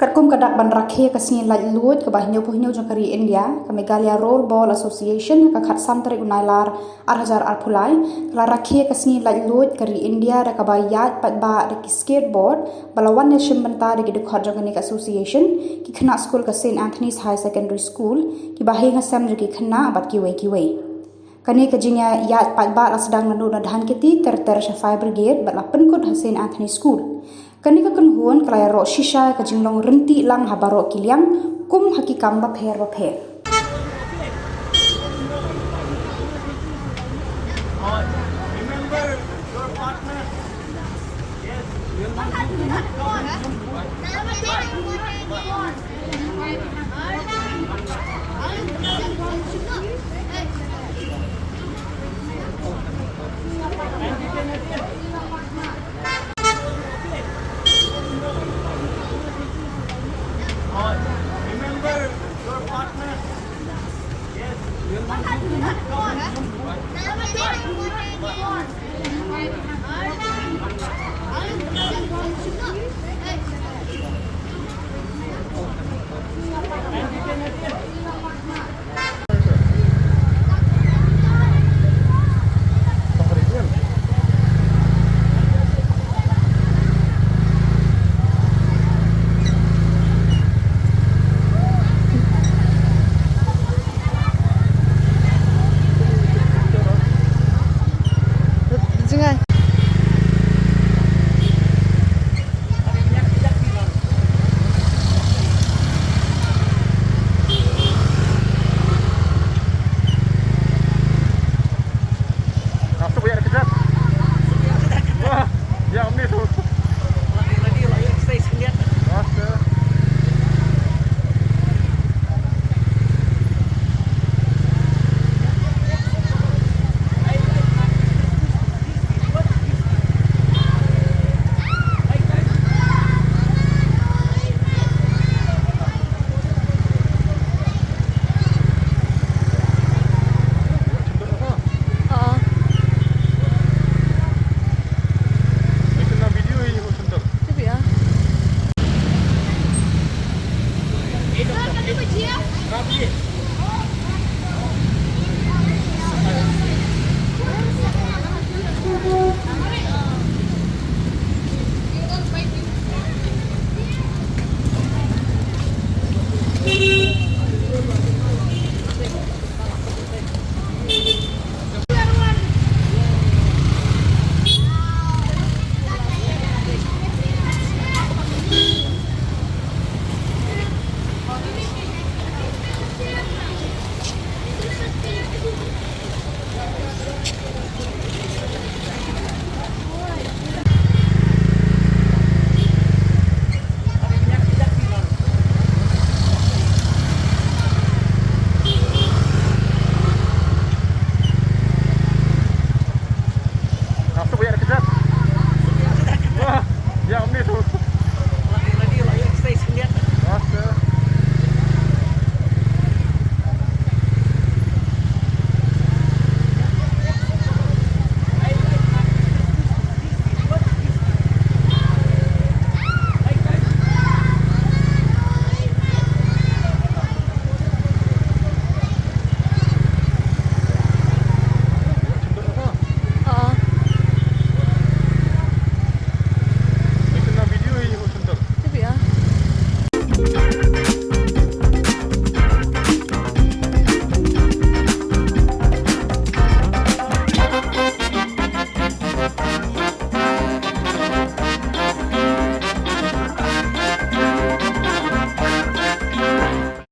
Kerkum kadak ban rakhe kasih laj lut ke bah nyopuh jong kari India ke Meghalaya Rollerball Association ke khat santri unailar arhajar arpulai kala rakhe kasih laj lut kari India da ke bah yat pat ba da ki skateboard balawan nation banta da ki dukhat jong ni association ki khna school ke St Anthony's High Secondary School ki bah ngasam jo ki khna bat ki wei kani kejinya yat pat ba la sedang nandu na dhan kiti ter fire brigade bat la penkut St Anthony School kani ka kunhuan kalaya ro shisha ka jinglong renti lang habaro kiliang kum hakikam ba pher Remember your partner. Yes. Remember your partner. Yes. Rapi.